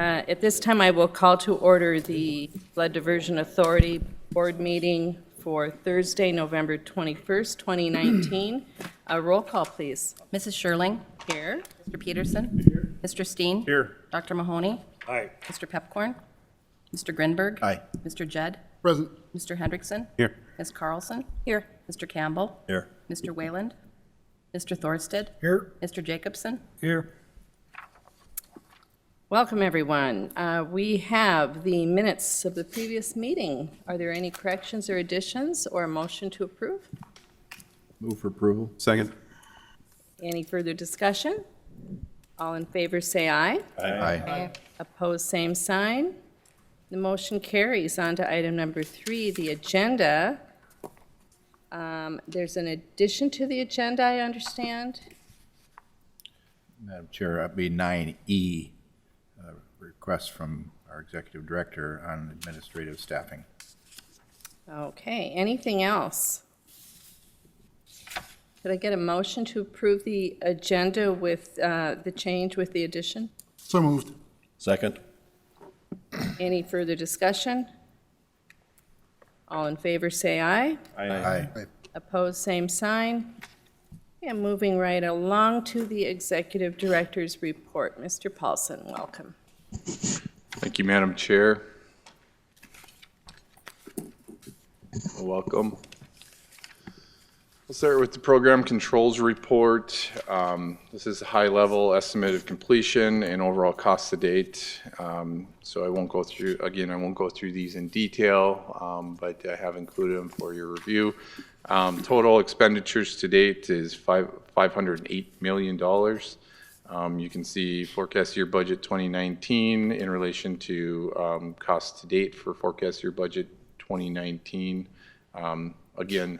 At this time, I will call to order the Blood Diversion Authority Board meeting for Thursday, November 21st, 2019. A roll call, please. Mrs. Scherling. Here. Mr. Peterson. Here. Mr. Steen. Here. Dr. Mahoney. Aye. Mr. Pepcorn. Mr. Grindberg. Aye. Mr. Jed. Present. Mr. Hendrickson. Here. Ms. Carlson. Here. Mr. Campbell. Here. Mr. Wayland. Mr. Thorsted. Here. Mr. Jacobson. Here. Welcome, everyone. We have the minutes of the previous meeting. Are there any corrections or additions or a motion to approve? Move for approval. Second. Any further discussion? All in favor, say aye. Aye. Opposed, same sign. The motion carries. On to item number 3, the agenda. There's an addition to the agenda, I understand. Madam Chair, that'd be 9E, request from our Executive Director on administrative staffing. Okay, anything else? Could I get a motion to approve the agenda with the change with the addition? So moved. Second. Any further discussion? All in favor, say aye. Aye. Opposed, same sign. And moving right along to the Executive Director's report. Mr. Paulsen, welcome. Thank you, Madam Chair. Welcome. We'll start with the program controls report. This is a high-level estimate of completion and overall cost to date. So I won't go through, again, I won't go through these in detail, but I have included them for your review. Total expenditures to date is $508 million. You can see forecast year budget 2019 in relation to cost to date for forecast year budget 2019. Again,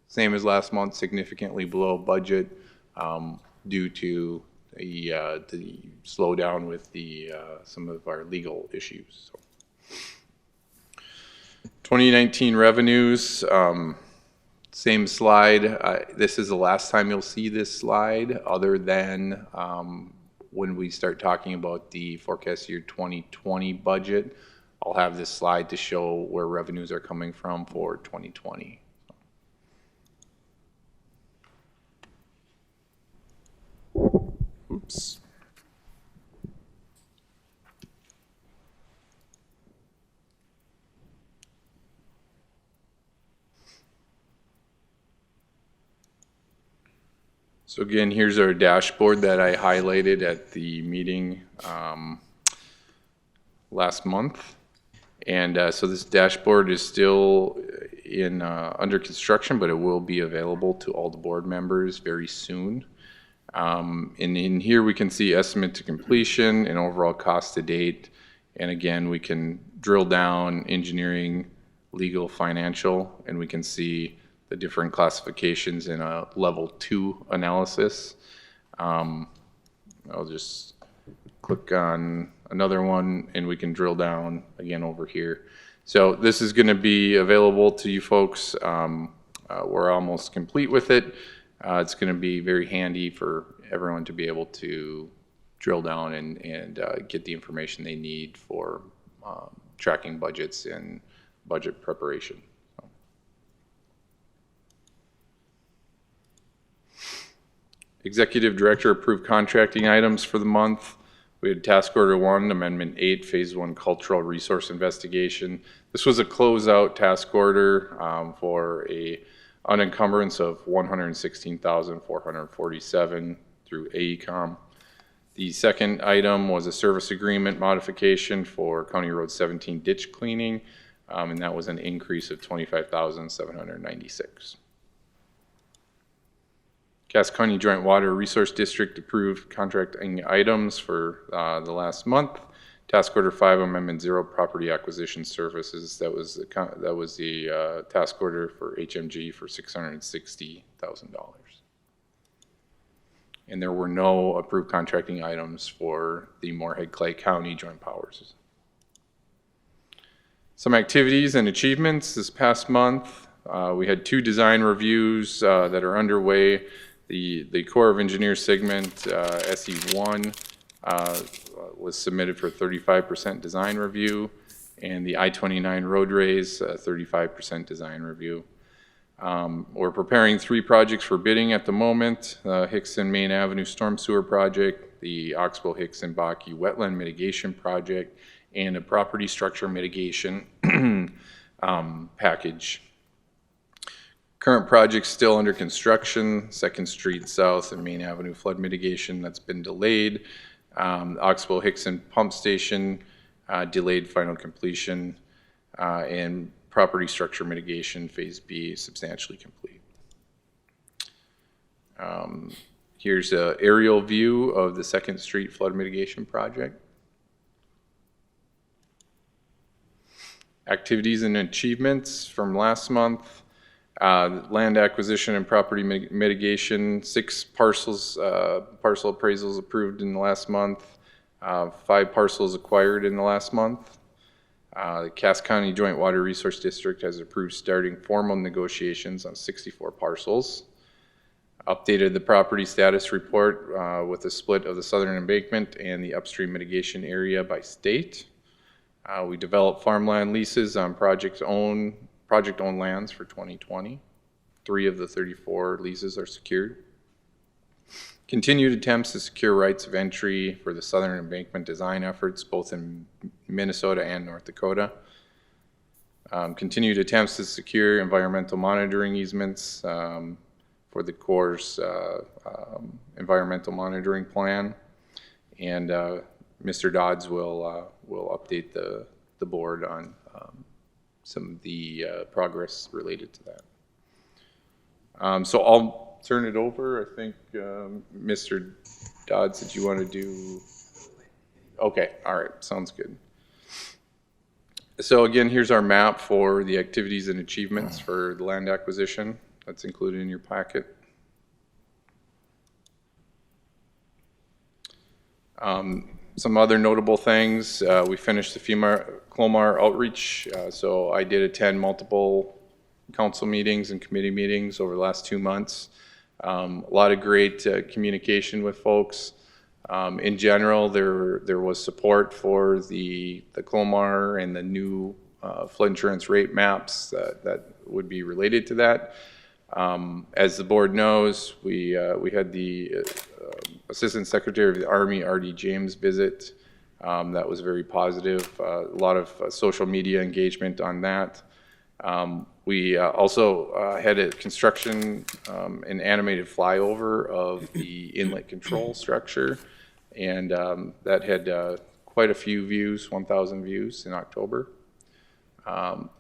same as last month, significantly below budget due to the slowdown with some of our legal issues. So. 2019 revenues, same slide. This is the last time you'll see this slide other than when we start talking about the forecast year 2020 budget. I'll have this slide to show where revenues are coming from for 2020. Oops. So again, here's our dashboard that I highlighted at the meeting last month. And so this dashboard is still under construction, but it will be available to all the board members very soon. And in here we can see estimate to completion and overall cost to date. And again, we can drill down engineering, legal, financial, and we can see the different classifications in a level 2 analysis. I'll just click on another one and we can drill down again over here. So this is going to be available to you folks. We're almost complete with it. It's going to be very handy for everyone to be able to drill down and get the information they need for tracking budgets and budget preparation. So. Executive Director approved contracting items for the month. We had Task Order 1, Amendment 8, Phase 1 Cultural Resource Investigation. This was a closeout task order for a unencumbrance of $116,447 through AECOM. The second item was a service agreement modification for County Road 17 ditch cleaning, and that was an increase of $25,796. Cass County Joint Water Resource District approved contracting items for the last month. Task Order 5, Amendment 0, Property Acquisition Services. That was the task order for HMG for $660,000. And there were no approved contracting items for the Moorhead-Clay County Joint Powers. Some activities and achievements this past month. We had 2 design reviews that are underway. The Corps of Engineers segment, SE1, was submitted for 35% design review, and the I-29 road raise, 35% design review. We're preparing 3 projects for bidding at the moment: Hickson Main Avenue Storm Sewer Project, the Oxbow-Hickson-Baki Wetland Mitigation Project, and a property structure mitigation package. Current projects still under construction: 2nd Street South and Main Avenue flood mitigation, that's been delayed. Oxbow-Hickson Pump Station, delayed final completion, and property structure mitigation Phase B substantially complete. Here's an aerial view of the 2nd Street flood mitigation project. Activities and achievements from last month: land acquisition and property mitigation, 6 parcels, parcel appraisals approved in the last month, 5 parcels acquired in the last month. The Cass County Joint Water Resource District has approved starting formal negotiations on 64 parcels. Updated the property status report with a split of the southern embankment and the upstream mitigation area by state. We developed farmland leases on project-owned lands for 2020. 3 of the 34 leases are secured. Continued attempts to secure rights of entry for the southern embankment design efforts, both in Minnesota and North Dakota. Continued attempts to secure environmental monitoring easements for the Corps' environmental monitoring plan. And Mr. Dodds will update the board on some of the progress related to that. So I'll turn it over. I think, Mr. Dodds, did you want to do? Okay, all right, sounds good. So again, here's our map for the activities and achievements for the land acquisition. That's included in your packet. Some other notable things: we finished the Clomar outreach. So I did attend multiple council meetings and committee meetings over the last 2 months. A lot of great communication with folks. In general, there was support for the Clomar and the new flood insurance rate maps that would be related to that. As the board knows, we had the Assistant Secretary of the Army, R.D. James, visit. That was very positive. A lot of social media engagement on that. We also had a construction and animated flyover of the inlet control structure, and that had quite a few views, 1,000 views in October.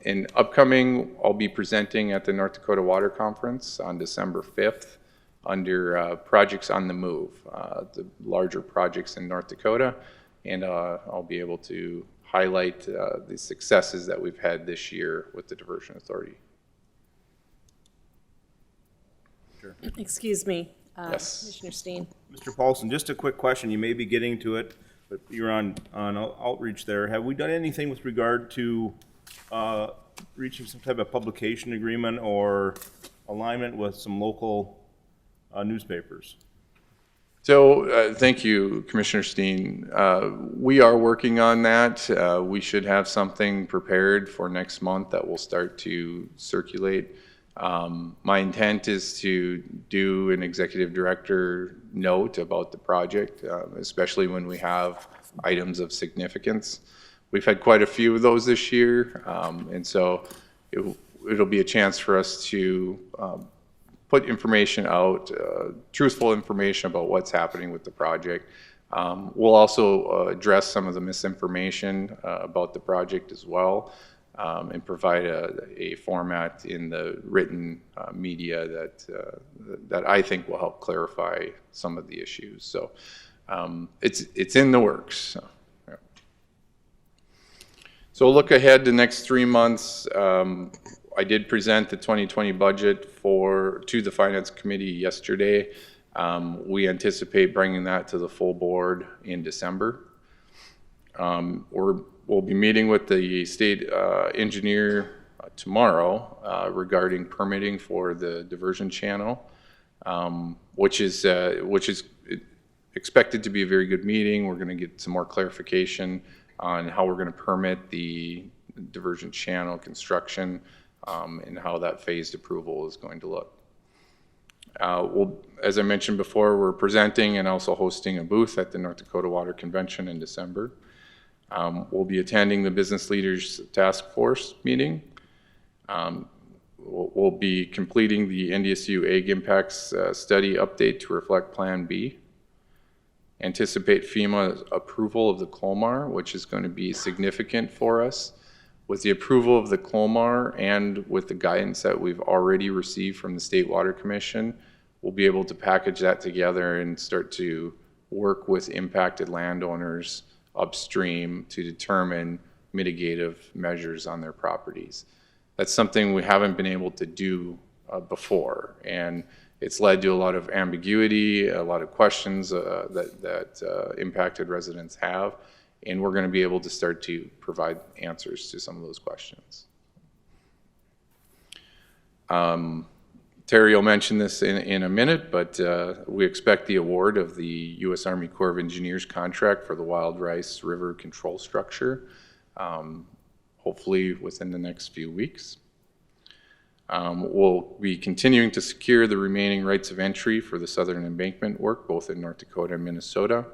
In upcoming, I'll be presenting at the North Dakota Water Conference on December 5th under Projects on the Move, the larger projects in North Dakota, and I'll be able to highlight the successes that we've had this year with the Diversion Authority. Sure. Excuse me, Yes. Commissioner Steen. Mr. Paulsen, just a quick question. You may be getting to it, but you're on outreach there. Have we done anything with regard to reaching some type of publication agreement or alignment with some local newspapers? So thank you, Commissioner Steen. We are working on that. We should have something prepared for next month that will start to circulate. My intent is to do an executive director note about the project, especially when we have items of significance. We've had quite a few of those this year, and so it'll be a chance for us to put information out, truthful information about what's happening with the project. We'll also address some of the misinformation about the project as well, and provide a format in the written media that I think will help clarify some of the issues. So it's in the works. So, yeah. So look ahead to next 3 months. I did present the 2020 budget to the Finance Committee yesterday. We anticipate bringing that to the full board in December. We'll be meeting with the state engineer tomorrow regarding permitting for the diversion channel, which is expected to be a very good meeting. We're going to get some more clarification on how we're going to permit the diversion channel construction and how that phased approval is going to look. As I mentioned before, we're presenting and also hosting a booth at the North Dakota Water Convention in December. We'll be attending the Business Leaders Task Force meeting. We'll be completing the NDSU Ag Impacts Study update to reflect Plan B. Anticipate FEMA approval of the Clomar, which is going to be significant for us. With the approval of the Clomar and with the guidance that we've already received from the State Water Commission, we'll be able to package that together and start to work with impacted landowners upstream to determine mitigative measures on their properties. That's something we haven't been able to do before, and it's led to a lot of ambiguity, a lot of questions that impacted residents have, and we're going to be able to start to provide answers to some of those questions. Terry will mention this in a minute, but we expect the award of the U.S. Army Corps of Engineers contract for the Wild Rice River Control Structure, hopefully within the next few weeks. We'll be continuing to secure the remaining rights of entry for the Southern Embankment work, both in North Dakota and Minnesota.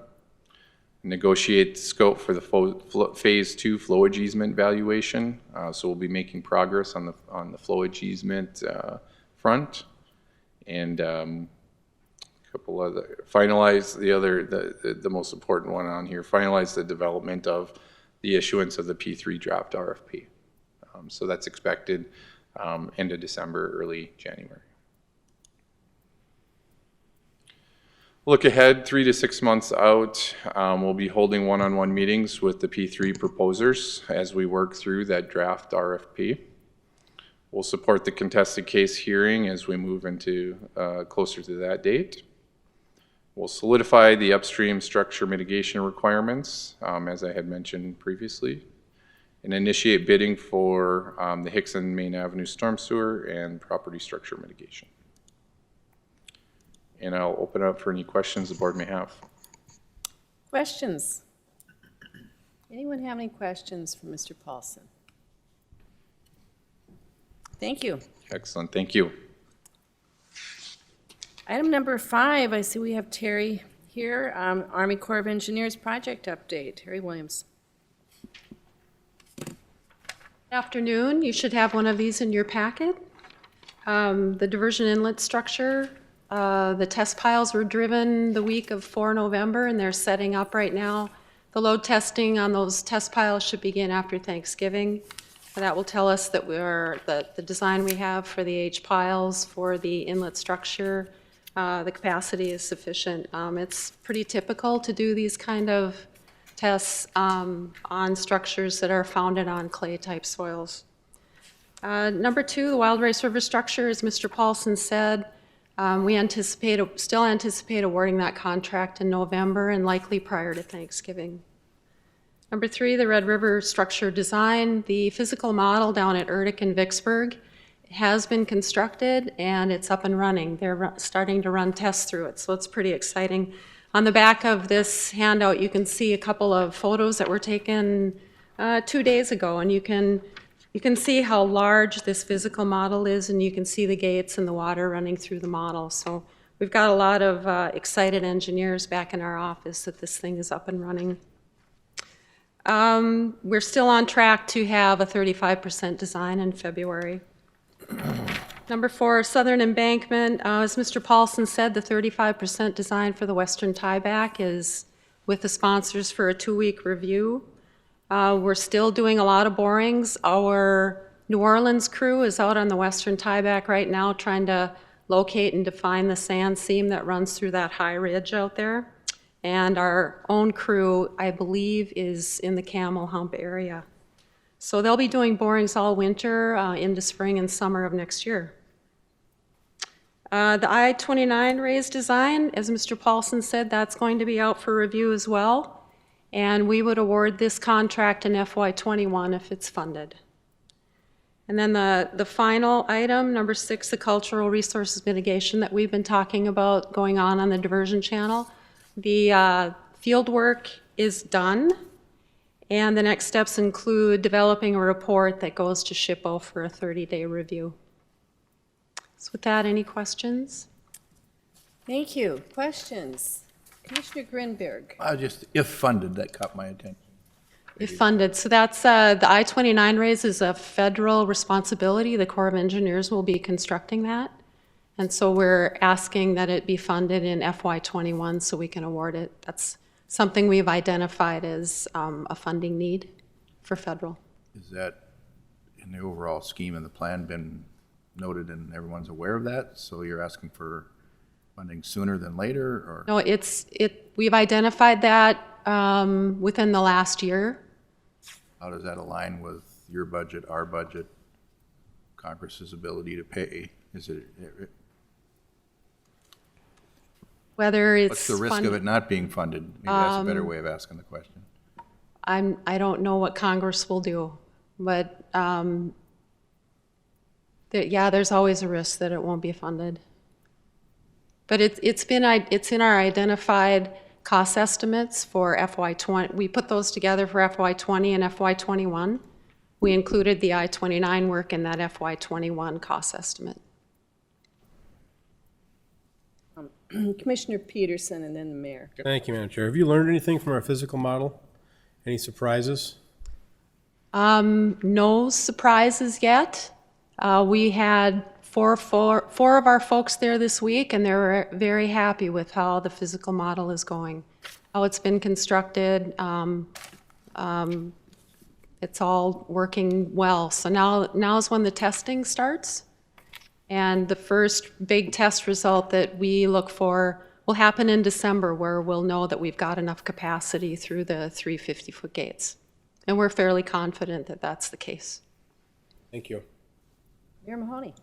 Negotiate the scope for the Phase 2 flowage easement valuation. So we'll be making progress on the flowage easement front, and a couple other, finalize the most important one on here, finalize the development of the issuance of the P3 draft RFP. So that's expected end of December, early January. Look ahead 3 to 6 months out, we'll be holding one-on-one meetings with the P3 proposers as we work through that draft RFP. We'll support the contested case hearing as we move into closer to that date. We'll solidify the upstream structure mitigation requirements, as I had mentioned previously, and initiate bidding for the Hickson Main Avenue storm sewer and property structure mitigation. And I'll open up for any questions the board may have. Questions? Anyone have any questions for Mr. Paulsen? Thank you. Excellent, thank you. Item number 5, I see we have Terry here, Army Corps of Engineers project update. Terry Williams. Afternoon, you should have one of these in your packet. The diversion inlet structure, the test piles were driven the week of 4 November and they're setting up right now. The load testing on those test piles should begin after Thanksgiving. That will tell us that the design we have for the H piles for the inlet structure, the capacity is sufficient. It's pretty typical to do these kind of tests on structures that are founded on clay-type soils. Number 2, the Wild Rice River structure, as Mr. Paulsen said, we still anticipate awarding that contract in November and likely prior to Thanksgiving. Number 3, the Red River structure design, the physical model down at Erdich and Vicksburg has been constructed and it's up and running. They're starting to run tests through it, so it's pretty exciting. On the back of this handout, you can see a couple of photos that were taken 2 days ago, and you can see how large this physical model is, and you can see the gates and the water running through the model. So we've got a lot of excited engineers back in our office that this thing is up and running. We're still on track to have a 35% design in February. Number 4, Southern Embankment. As Mr. Paulsen said, the 35% design for the western tieback is with the sponsors for a 2-week review. We're still doing a lot of borings. Our New Orleans crew is out on the western tieback right now trying to locate and define the sand seam that runs through that high ridge out there. And our own crew, I believe, is in the Camel Hump area. So they'll be doing borings all winter into spring and summer of next year. The I-29 raised design, as Mr. Paulsen said, that's going to be out for review as well. And we would award this contract in FY21 if it's funded. And then the final item, number 6, the cultural resources mitigation that we've been talking about going on the diversion channel. The field work is done, and the next steps include developing a report that goes to SHPO for a 30-day review. So with that, any questions? Thank you. Questions? Commissioner Grindberg. Just, if funded, that caught my attention. If funded, so that's, the I-29 raise is a federal responsibility. The Corps of Engineers will be constructing that. And so we're asking that it be funded in FY21 so we can award it. That's something we've identified as a funding need for federal. Is that, in the overall scheme of the plan, been noted and everyone's aware of that? So you're asking for funding sooner than later, or? No, we've identified that within the last year. How does that align with your budget, our budget, Congress's ability to pay? Is it, Whether it's what's the risk of it not being funded? Maybe that's a better way of asking the question. I don't know what Congress will do, but yeah, there's always a risk that it won't be funded. But it's in our identified cost estimates for FY20. We put those together for FY20 and FY21. We included the I-29 work in that FY21 cost estimate. Commissioner Peterson and then the mayor. Thank you, Madam Chair. Have you learned anything from our physical model? Any surprises? No surprises yet. We had four of our folks there this week, and they're very happy with how the physical model is going, how it's been constructed. It's all working well. So now is when the testing starts. And the first big test result that we look for will happen in December, where we'll know that we've got enough capacity through the 350-foot gates. And we're fairly confident that that's the case. Thank you. Mayor Mahoney.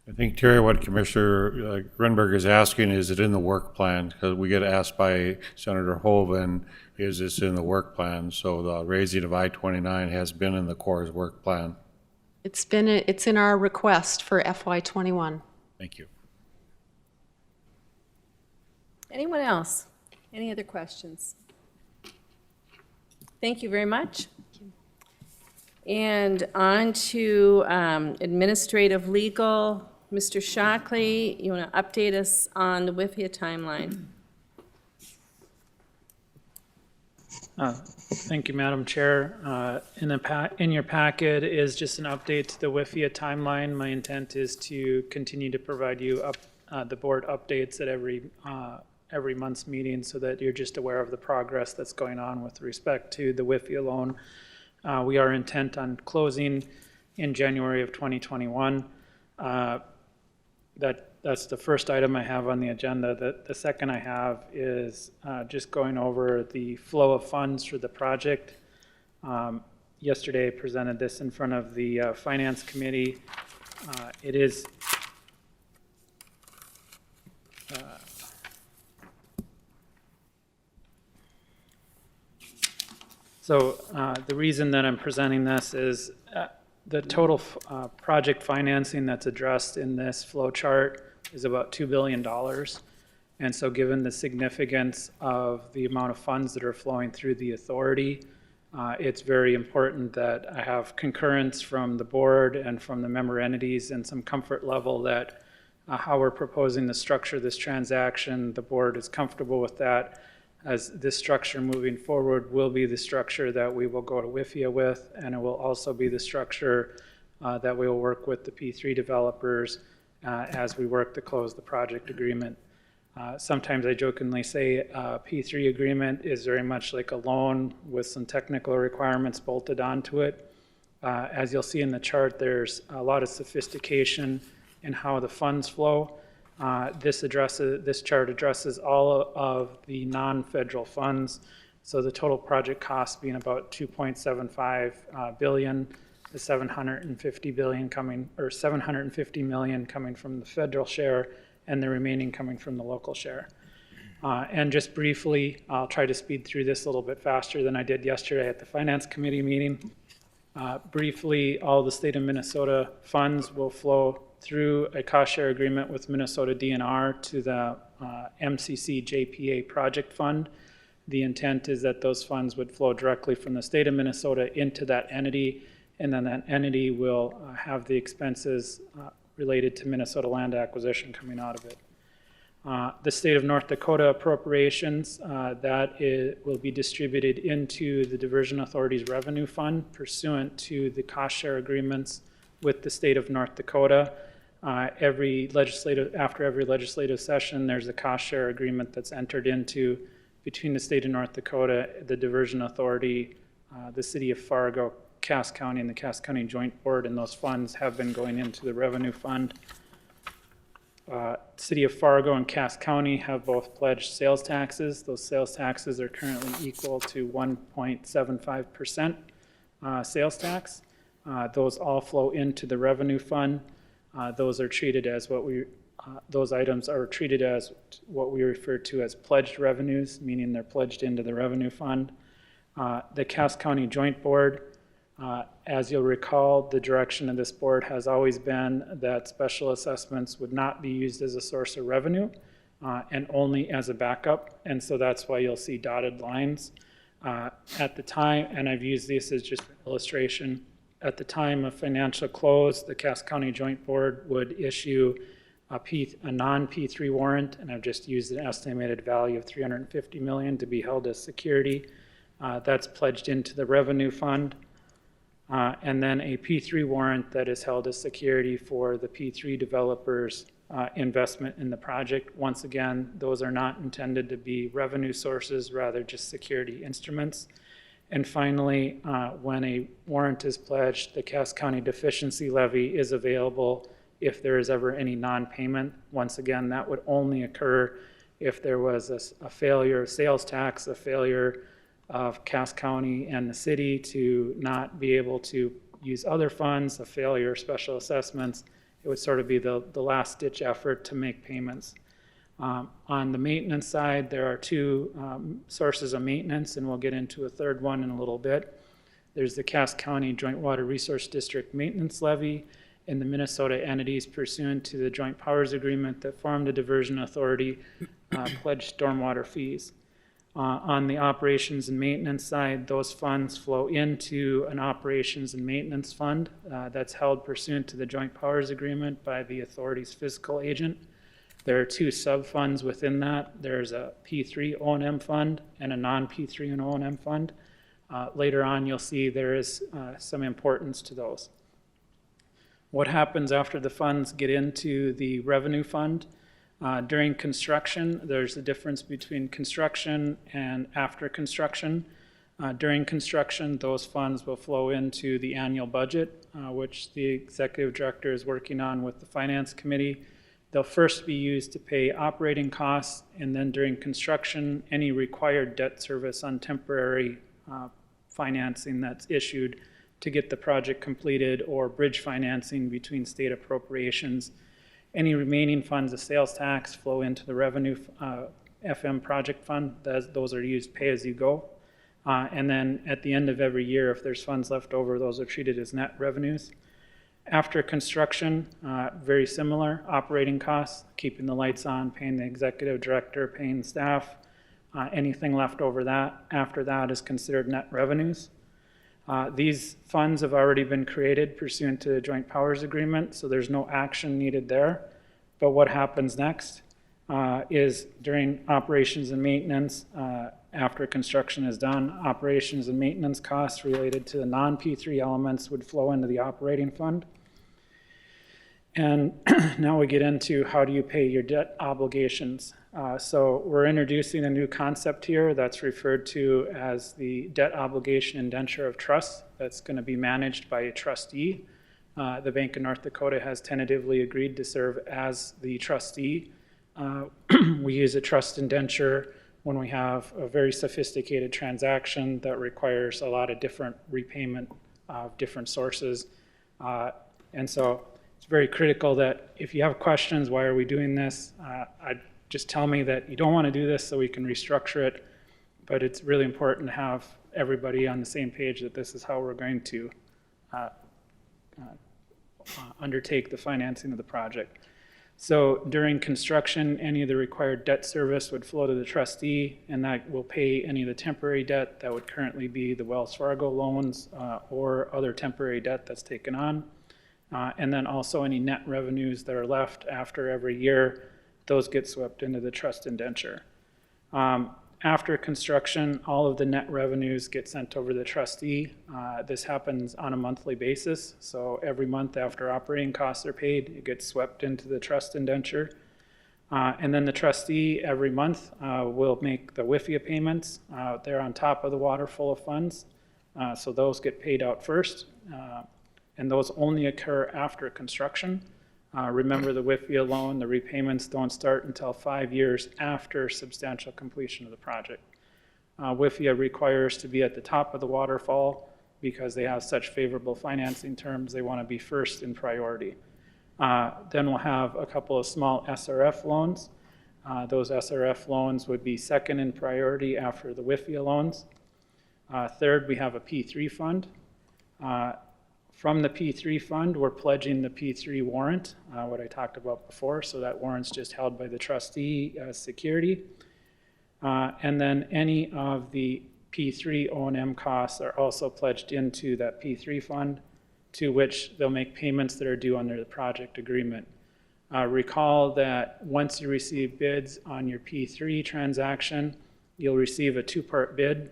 I think, Terry, what Commissioner Grindberg is asking, is it in the work plan? Because we get asked by Senator Hoeven, is this in the work plan? So the raising of I-29 has been in the Corps' work plan. It's in our request for FY21. Thank you. Anyone else? Any other questions? Thank you very much. And on to administrative legal. Mr. Shockley, you want to update us on the WIFIA timeline? Thank you, Madam Chair. In your packet is just an update to the WIFIA timeline. My intent is to continue to provide you the board updates at every month's meeting so that you're just aware of the progress that's going on with respect to the WIFIA loan. We are intent on closing in January of 2021. That's the first item I have on the agenda. The second I have is just going over the flow of funds for the project. Yesterday I presented this in front of the Finance Committee. It is so the reason that I'm presenting this is the total project financing that's addressed in this flow chart is about $2 billion. And so given the significance of the amount of funds that are flowing through the authority, it's very important that I have concurrence from the board and from the member entities and some comfort level that how we're proposing to structure this transaction, the board is comfortable with that, as this structure moving forward will be the structure that we will go to WIFIA with, and it will also be the structure that we will work with the P3 developers as we work to close the project agreement. Sometimes I jokingly say a P3 agreement is very much like a loan with some technical requirements bolted onto it. As you'll see in the chart, there's a lot of sophistication in how the funds flow. This chart addresses all of the non-federal funds. So the total project cost being about $2.75 billion, the $750 million coming from the federal share, and the remaining coming from the local share. And just briefly, I'll try to speed through this a little bit faster than I did yesterday at the Finance Committee meeting. Briefly, all the state of Minnesota funds will flow through a cost share agreement with Minnesota DNR to the MCC JPA project fund. The intent is that those funds would flow directly from the state of Minnesota into that entity, and then that entity will have the expenses related to Minnesota land acquisition coming out of it. The state of North Dakota appropriations, will be distributed into the Diversion Authority's revenue fund pursuant to the cost share agreements with the state of North Dakota. After every legislative session, there's a cost share agreement that's entered into between the state of North Dakota, the Diversion Authority, the city of Fargo, Cass County, and the Cass County Joint Board, and those funds have been going into the revenue fund. City of Fargo and Cass County have both pledged sales taxes. Those sales taxes are currently equal to 1.75% sales tax. Those all flow into the revenue fund. Those are treated as those items are treated as what we refer to as pledged revenues, meaning they're pledged into the revenue fund. The Cass County Joint Board, as you'll recall, the direction of this board has always been that special assessments would not be used as a source of revenue and only as a backup. And so that's why you'll see dotted lines. At the time, and I've used this as just an illustration, at the time of financial close, the Cass County Joint Board would issue a non-P3 warrant, and I've just used an estimated value of $350 million to be held as security. That's pledged into the revenue fund. And then a P3 warrant that is held as security for the P3 developers' investment in the project. Once again, those are not intended to be revenue sources, rather just security instruments. And finally, when a warrant is pledged, the Cass County deficiency levy is available if there is ever any non-payment. Once again, that would only occur if there was a failure of sales tax, a failure of Cass County and the city to not be able to use other funds, a failure of special assessments. It would sort of be the last ditch effort to make payments. On the maintenance side, there are two sources of maintenance, and we'll get into a third one in a little bit. There's the Cass County Joint Water Resource District Maintenance Levy, and the Minnesota entities pursuant to the Joint Powers Agreement that form the Diversion Authority pledge stormwater fees. On the operations and maintenance side, those funds flow into an operations and maintenance fund that's held pursuant to the Joint Powers Agreement by the authority's fiscal agent. There are two sub-funds within that. There's a P3 O&M fund and a non-P3 and O&M fund. Later on, you'll see there is some importance to those. What happens after the funds get into the revenue fund? During construction, there's a difference between construction and after construction. During construction, those funds will flow into the annual budget, which the executive director is working on with the finance committee. They'll first be used to pay operating costs, and then during construction, any required debt service on temporary financing that's issued to get the project completed, or bridge financing between state appropriations. Any remaining funds of sales tax flow into the revenue FM project fund. Those are used pay as you go. And then at the end of every year, if there's funds left over, those are treated as net revenues. After construction, very similar, operating costs, keeping the lights on, paying the executive director, paying staff. Anything left over after that is considered net revenues. These funds have already been created pursuant to the Joint Powers Agreement, so there's no action needed there. But what happens next is during operations and maintenance, after construction is done, operations and maintenance costs related to the non-P3 elements would flow into the operating fund. And now we get into how do you pay your debt obligations. So we're introducing a new concept here that's referred to as the debt obligation indenture of trust that's going to be managed by a trustee. The Bank of North Dakota has tentatively agreed to serve as the trustee. We use a trust indenture when we have a very sophisticated transaction that requires a lot of different repayment of different sources. And so it's very critical that if you have questions, why are we doing this? Just tell me that you don't want to do this so we can restructure it. But it's really important to have everybody on the same page that this is how we're going to undertake the financing of the project. So during construction, any of the required debt service would flow to the trustee, and that will pay any of the temporary debt that would currently be the Wells Fargo loans or other temporary debt that's taken on. And then also any net revenues that are left after every year, those get swept into the trust indenture. After construction, all of the net revenues get sent over to the trustee. This happens on a monthly basis. So every month after operating costs are paid, it gets swept into the trust indenture. And then the trustee every month will make the WIFIA payments. They're on top of the waterfall of funds. So those get paid out first. And those only occur after construction. Remember the WIFIA loan, the repayments don't start until 5 years after substantial completion of the project. WIFIA requires to be at the top of the waterfall because they have such favorable financing terms, they want to be first in priority. Then we'll have a couple of small SRF loans. Those SRF loans would be second in priority after the WIFIA loans. Third, we have a P3 fund. From the P3 fund, we're pledging the P3 warrant, what I talked about before. So that warrant's just held by the trustee as security. And then any of the P3 O&M costs are also pledged into that P3 fund, to which they'll make payments that are due under the project agreement. Recall that once you receive bids on your P3 transaction, you'll receive a two-part bid.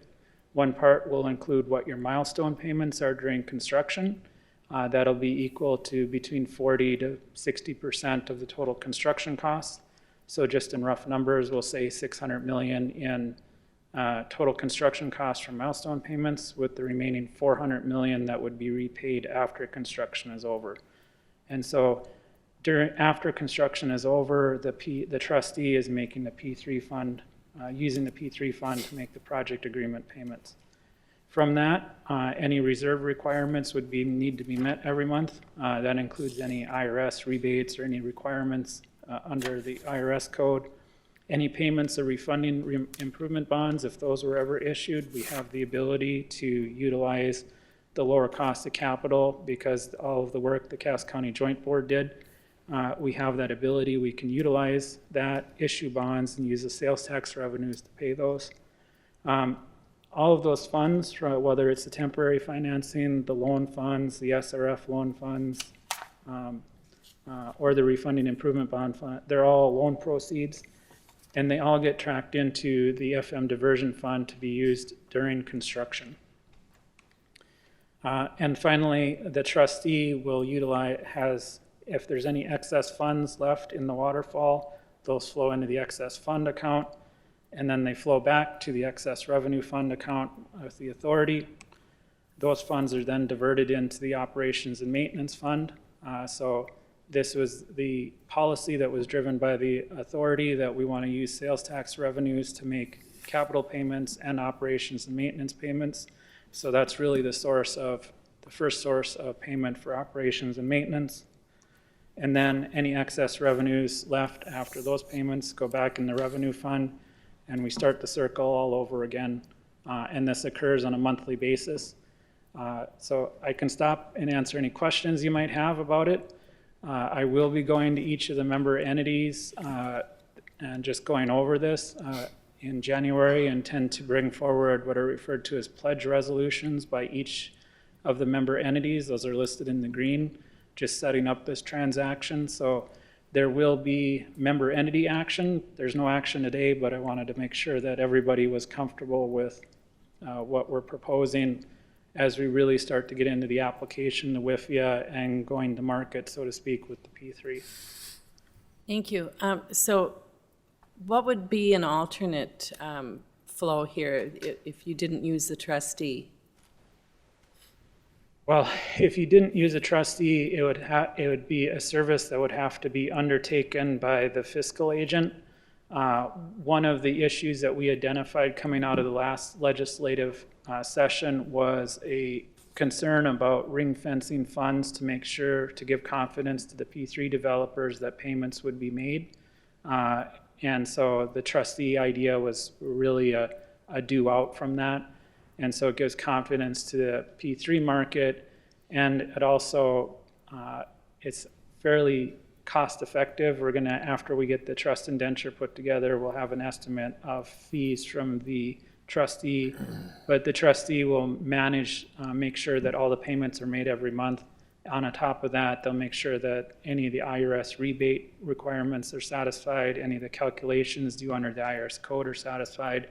One part will include what your milestone payments are during construction. That'll be equal to between 40 to 60% of the total construction costs. So just in rough numbers, we'll say 600 million in total construction costs from milestone payments, with the remaining 400 million that would be repaid after construction is over. And so after construction is over, the trustee is making the P3 fund, using the P3 fund to make the project agreement payments. From that, any reserve requirements would need to be met every month. That includes any IRS rebates or any requirements under the IRS code. Any payments or refunding improvement bonds, if those were ever issued, we have the ability to utilize the lower cost of capital because all of the work the Cass County Joint Board did. We have that ability. We can utilize that, issue bonds, and use the sales tax revenues to pay those. All of those funds, whether it's the temporary financing, the loan funds, the SRF loan funds, or the refunding improvement bond fund, they're all loan proceeds, and they all get tracked into the FM diversion fund to be used during construction. And finally, the trustee will utilize, if there's any excess funds left in the waterfall, those flow into the excess fund account, and then they flow back to the excess revenue fund account with the authority. Those funds are then diverted into the operations and maintenance fund. So this was the policy that was driven by the authority, that we want to use sales tax revenues to make capital payments and operations and maintenance payments. So that's really the first source of payment for operations and maintenance. And then any excess revenues left after those payments go back in the revenue fund, and we start the circle all over again. And this occurs on a monthly basis. So I can stop and answer any questions you might have about it. I will be going to each of the member entities and just going over this. In January, I intend to bring forward what are referred to as pledge resolutions by each of the member entities. Those are listed in the green, just setting up this transaction. So there will be member entity action. There's no action today, but I wanted to make sure that everybody was comfortable with what we're proposing as we really start to get into the application, the WIFIA, and going to market, so to speak, with the P3. Thank you. So what would be an alternate flow here if you didn't use the trustee? Well, if you didn't use a trustee, it would be a service that would have to be undertaken by the fiscal agent. One of the issues that we identified coming out of the last legislative session was a concern about ring fencing funds to make sure to give confidence to the P3 developers that payments would be made. And so the trustee idea was really a due out from that. And so it gives confidence to the P3 market, and it also It's fairly cost-effective. We're going to, after we get the trust indenture put together, we'll have an estimate of fees from the trustee, but the trustee will manage, make sure that all the payments are made every month. On top of that, they'll make sure that any of the IRS rebate requirements are satisfied, any of the calculations due under the IRS code are satisfied,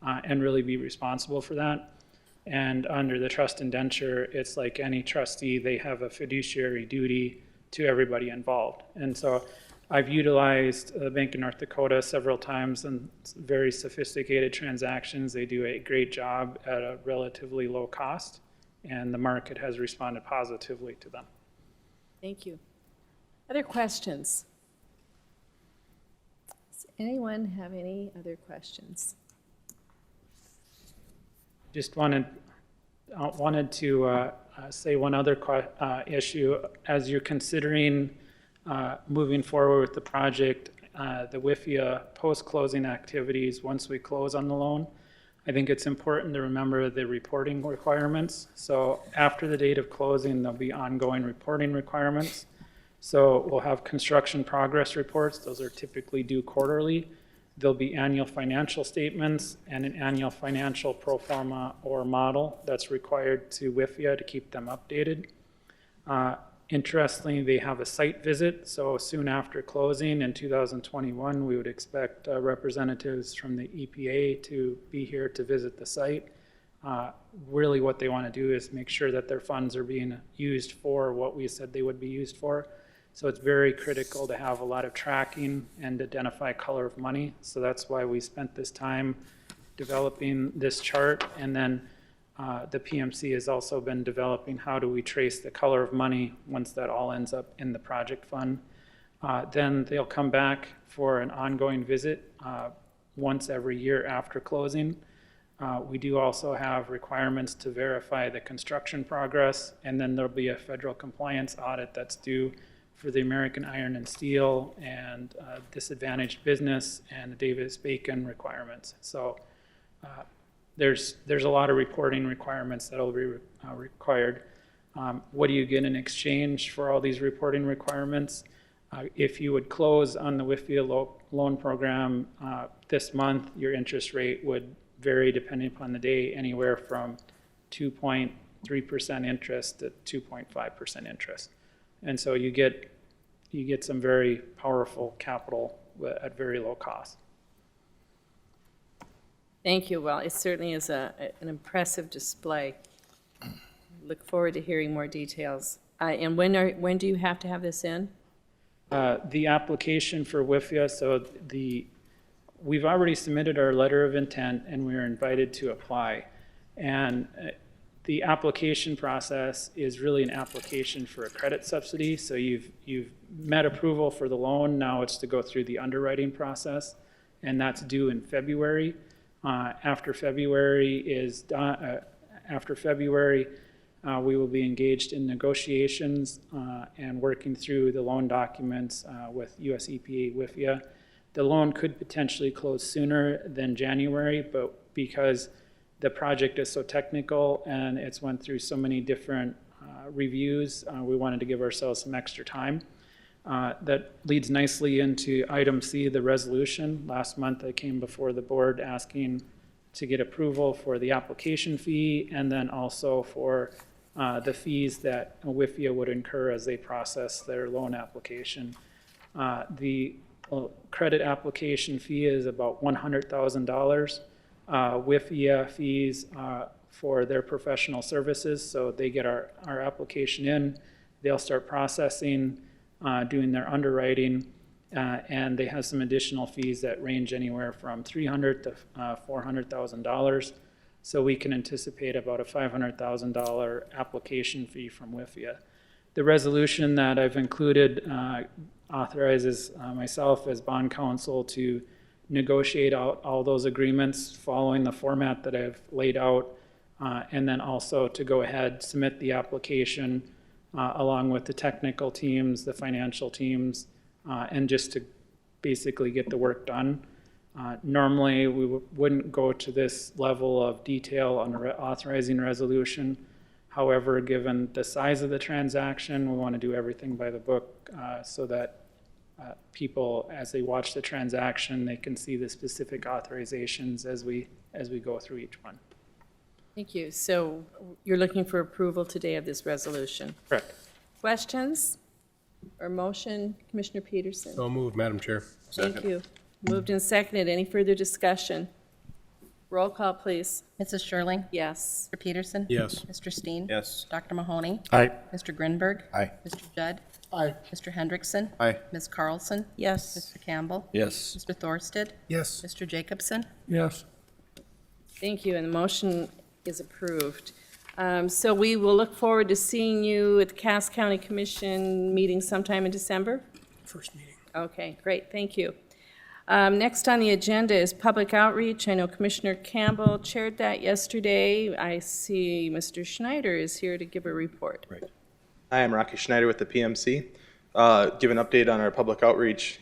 and really be responsible for that. And under the trust indenture, it's like any trustee, they have a fiduciary duty to everybody involved. And so I've utilized the Bank of North Dakota several times on very sophisticated transactions. They do a great job at a relatively low cost, and the market has responded positively to them. Thank you. Other questions? Does anyone have any other questions? Just wanted to say one other issue. As you're considering moving forward with the project, the WIFIA post-closing activities, once we close on the loan, I think it's important to remember the reporting requirements. So after the date of closing, there'll be ongoing reporting requirements. So we'll have construction progress reports. Those are typically due quarterly. There'll be annual financial statements and an annual financial pro forma or model that's required to WIFIA to keep them updated. Interestingly, they have a site visit, so soon after closing in 2021, we would expect representatives from the EPA to be here to visit the site. Really what they want to do is make sure that their funds are being used for what we said they would be used for. So it's very critical to have a lot of tracking and identify color of money. So that's why we spent this time developing this chart. And then the PMC has also been developing how do we trace the color of money once that all ends up in the project fund. Then they'll come back for an ongoing visit once every year after closing. We do also have requirements to verify the construction progress, and then there'll be a federal compliance audit that's due for the American Iron and Steel and disadvantaged business and the Davis-Bacon requirements. So there's a lot of reporting requirements that'll be required. What do you get in exchange for all these reporting requirements? If you would close on the WIFIA loan program this month, your interest rate would vary depending upon the day, anywhere from 2.3% interest to 2.5% interest. And so you get some very powerful capital at very low cost. Thank you. Well, it certainly is an impressive display. Look forward to hearing more details. And when do you have to have this in? The application for WIFIA, so we've already submitted our letter of intent and we are invited to apply. And the application process is really an application for a credit subsidy. So you've met approval for the loan. Now it's to go through the underwriting process, and that's due in February. After February is done, we will be engaged in negotiations and working through the loan documents with US EPA WIFIA. The loan could potentially close sooner than January, but because the project is so technical and it's went through so many different reviews, we wanted to give ourselves some extra time. That leads nicely into item C, the resolution. Last month I came before the board asking to get approval for the application fee and then also for the fees that WIFIA would incur as they process their loan application. The credit application fee is about $100,000. WIFIA fees for their professional services, so they get our application in, they'll start processing, doing their underwriting, and they have some additional fees that range anywhere from $300,000 to $400,000. So we can anticipate about a $500,000 application fee from WIFIA. The resolution that I've included authorizes myself as bond counsel to negotiate out all those agreements following the format that I've laid out, and then also to go ahead, submit the application along with the technical teams, the financial teams, and just to basically get the work done. Normally, we wouldn't go to this level of detail on authorizing resolution. However, given the size of the transaction, we want to do everything by the book so that people, as they watch the transaction, they can see the specific authorizations as we go through each one. Thank you. So you're looking for approval today of this resolution. Correct. Questions or motion? Commissioner Peterson? So moved, Madam Chair. Thank you. Moved and seconded. Any further discussion? Roll call, please. Mrs. Scherling, Yes. Mr. Peterson. Yes. Mr. Steen. Yes. Dr. Mahoney. Aye. Mr. Grindberg. Aye. Mr. Judd. Aye. Mr. Hendrickson. Aye. Ms. Carlson. Yes. Mr. Campbell. Yes. Mr. Thorsted. Yes. Mr. Jacobson. Yes. Thank you, and the motion is approved. So we will look forward to seeing you at the Cass County Commission meeting sometime in December? First meeting. Okay, great, thank you. Next on the agenda is public outreach. I know Commissioner Campbell chaired that yesterday. I see Mr. Schneider is here to give a report. Right. Hi, I'm Rocky Schneider with the PMC. Give an update on our public outreach.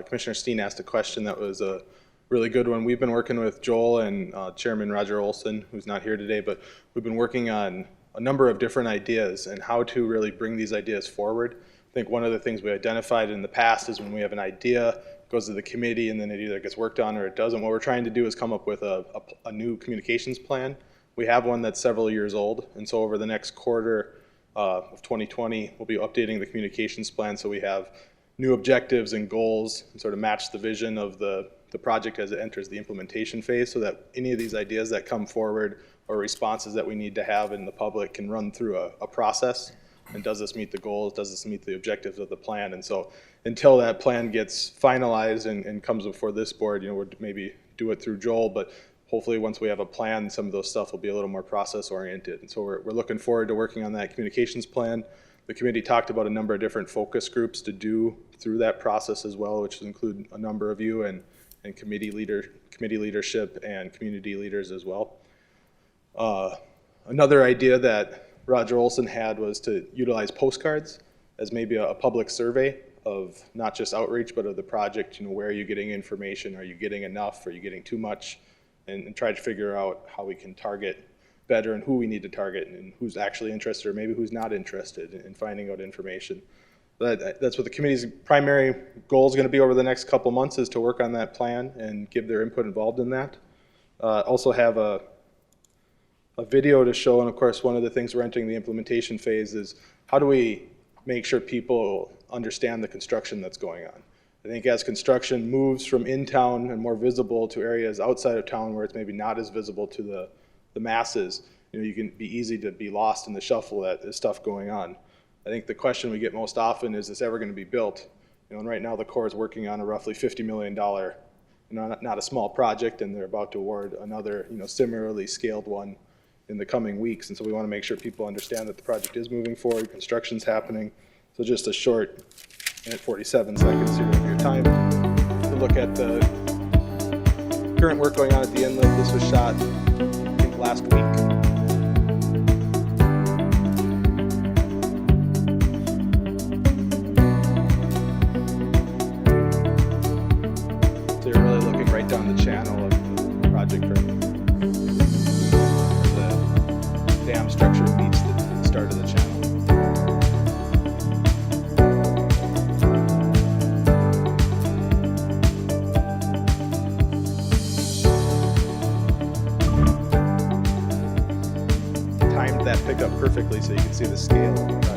Commissioner Steen asked a question that was a really good one. We've been working with Joel and Chairman Roger Olson, who's not here today, but we've been working on a number of different ideas and how to really bring these ideas forward. I think one of the things we identified in the past is when we have an idea, it goes to the committee, and then it either gets worked on or it doesn't. What we're trying to do is come up with a new communications plan. We have one that's several years old, and so over the next quarter of 2020, we'll be updating the communications plan so we have new objectives and goals and sort of match the vision of the project as it enters the implementation phase, so that any of these ideas that come forward or responses that we need to have in the public can run through a process. And does this meet the goals? Does this meet the objectives of the plan? And so until that plan gets finalized and comes before this board, we'll maybe do it through Joel, but hopefully once we have a plan, some of those stuff will be a little more process oriented. And so we're looking forward to working on that communications plan. The committee talked about a number of different focus groups to do through that process as well, which include a number of you and committee leadership and community leaders as well. Another idea that Roger Olson had was to utilize postcards as maybe a public survey of not just outreach, but of the project. Where are you getting information? Are you getting enough? Are you getting too much? And try to figure out how we can target better and who we need to target and who's actually interested or maybe who's not interested in finding out information. That's what the committee's primary goal is going to be over the next couple months, is to work on that plan and give their input involved in that. Also have a video to show, and of course one of the things we're entering the implementation phase is how do we make sure people understand the construction that's going on. I think as construction moves from in town and more visible to areas outside of town where it's maybe not as visible to the masses, you can be easy to be lost in the shuffle that there's stuff going on. I think the question we get most often is this ever going to be built? And right now the Corps is working on a roughly $50 million, not a small project, and they're about to award another similarly scaled one in the coming weeks. And so we want to make sure people understand that the project is moving forward, construction's happening. So just a short minute 47 seconds here of your time to look at the current work going on at the inlet. This was shot, I think, last week. So you're really looking right down the channel of the project right now. The dam structure meets the start of the channel. Timed that pickup perfectly so you can see the scale of the project.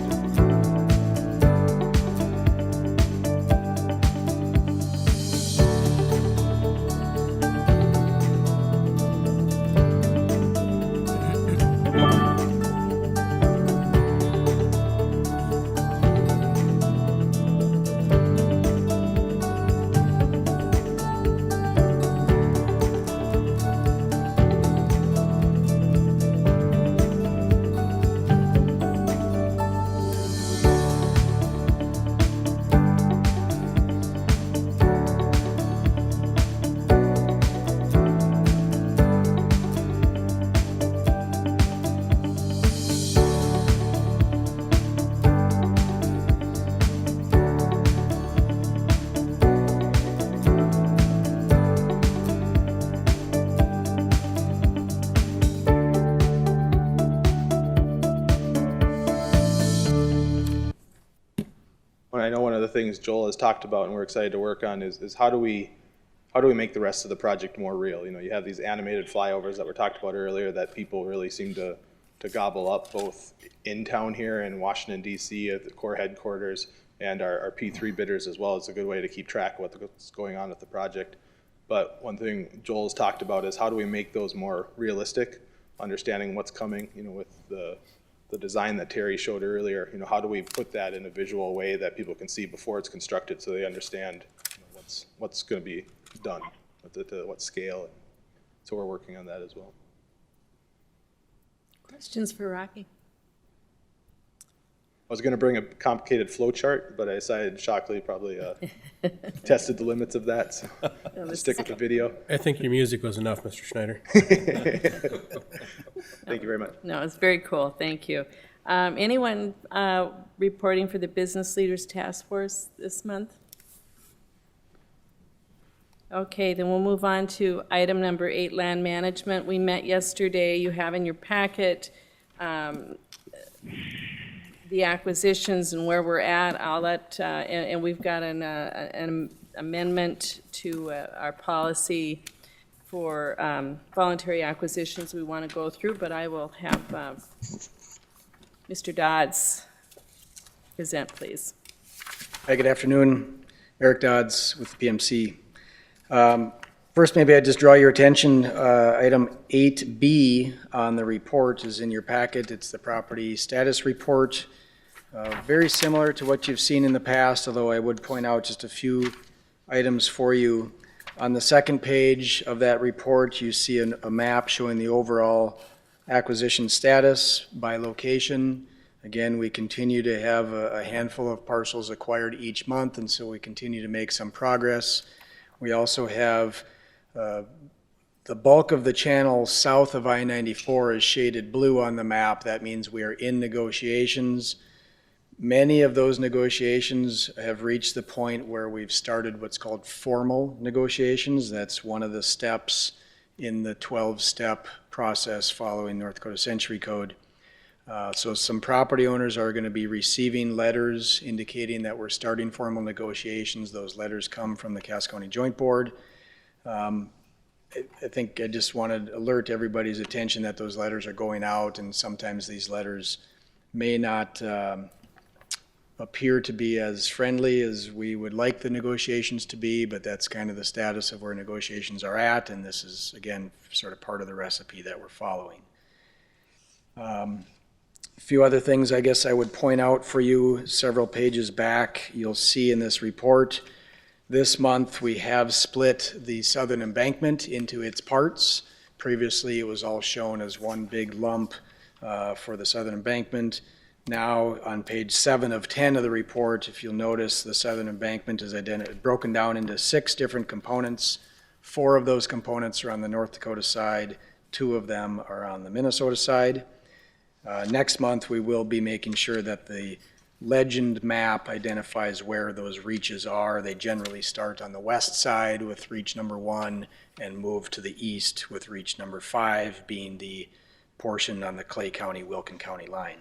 of the things Joel has talked about and we're excited to work on is how do we make the rest of the project more real? You know, you have these animated flyovers that were talked about earlier that people really seem to gobble up, both in town here in Washington DC at the Corps headquarters and our P3 bidders as well. It's a good way to keep track of what's going on with the project. But one thing Joel's talked about is how do we make those more realistic, understanding what's coming, you know, with the design that Terry showed earlier. You know, how do we put that in a visual way that people can see before it's constructed so they understand, you know, what's going to be done, at what scale. So we're working on that as well. Questions for Rocky? I was going to bring a complicated flow chart, but I decided Shockley probably tested the limits of that, so I'll stick with the video. I think your music was enough, Mr. Schneider. Thank you very much. No, it's very cool. Thank you. Anyone reporting for the Business Leaders Task Force this month? Okay, then we'll move on to item number 8, land management. We met yesterday. You have in your packet the acquisitions and where we're at. I'll let, and we've got an amendment to our policy for voluntary acquisitions we want to go through, but I will have Mr. Dodds present, please. Hi, good afternoon. Eric Dodds with the PMC. First, maybe I'd just draw your attention, item 8B on the report is in your packet. It's the property status report. Very similar to what you've seen in the past, although I would point out just a few items for you. On the second page of that report, you see a map showing the overall acquisition status by location. Again, we continue to have a handful of parcels acquired each month, and so we continue to make some progress. We also have the bulk of the channel south of I-94 is shaded blue on the map. That means we are in negotiations. Many of those negotiations have reached the point where we've started what's called formal negotiations. That's one of the steps in the 12-step process following North Dakota Century Code. So some property owners are going to be receiving letters indicating that we're starting formal negotiations. Those letters come from the Cass County Joint Board. I think I just wanted to alert everybody's attention that those letters are going out, and sometimes these letters may not appear to be as friendly as we would like the negotiations to be, but that's kind of the status of where negotiations are at, and this is, again, sort of part of the recipe that we're following. A few other things I guess I would point out for you. Several pages back, you'll see in this report, this month we have split the southern embankment into its parts. Previously it was all shown as one big lump for the southern embankment. Now on page 7 of 10 of the report, if you'll notice, the southern embankment is broken down into 6 different components. 4 of those components are on the North Dakota side, 2 of them are on the Minnesota side. Next month we will be making sure that the legend map identifies where those reaches are. They generally start on the west side with reach number 1 and move to the east with reach number 5 being the portion on the Clay County-Wilkin County line.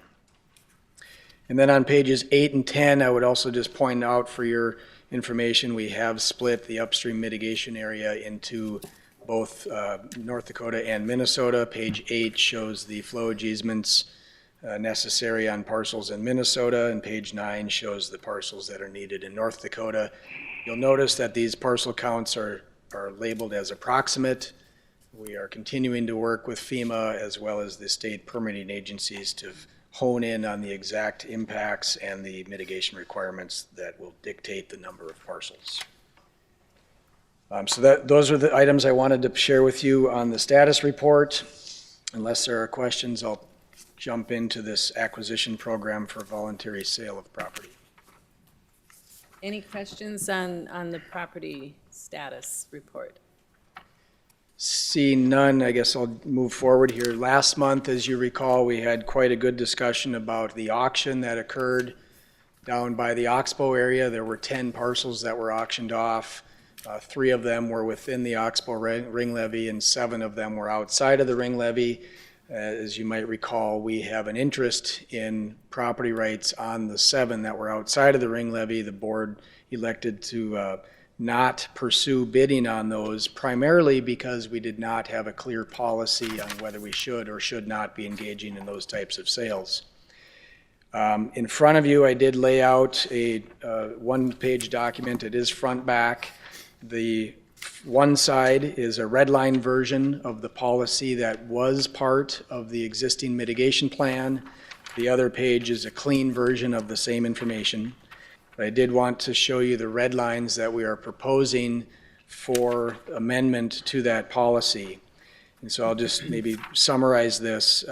And then on pages 8 and 10, I would also just point out for your information, we have split the upstream mitigation area into both North Dakota and Minnesota. Page 8 shows the flowage easements necessary on parcels in Minnesota, and page 9 shows the parcels that are needed in North Dakota. You'll notice that these parcel counts are labeled as approximate. We are continuing to work with FEMA as well as the state permitting agencies to hone in on the exact impacts and the mitigation requirements that will dictate the number of parcels. So those are the items I wanted to share with you on the status report. Unless there are questions, I'll jump into this acquisition program for voluntary sale of property. Any questions on the property status report? Seeing none, I guess I'll move forward here. Last month, as you recall, we had quite a good discussion about the auction that occurred down by the Oxbow area. There were 10 parcels that were auctioned off. 3 of them were within the Oxbow ring levy and 7 of them were outside of the ring levy. As you might recall, we have an interest in property rights on the 7 that were outside of the ring levy. The board elected to not pursue bidding on those, primarily because we did not have a clear policy on whether we should or should not be engaging in those types of sales. In front of you, I did lay out a one-page document. It is front back. The one side is a red line version of the policy that was part of the existing mitigation plan. The other page is a clean version of the same information. But I did want to show you the red lines that we are proposing for amendment to that policy. And so I'll just maybe summarize this.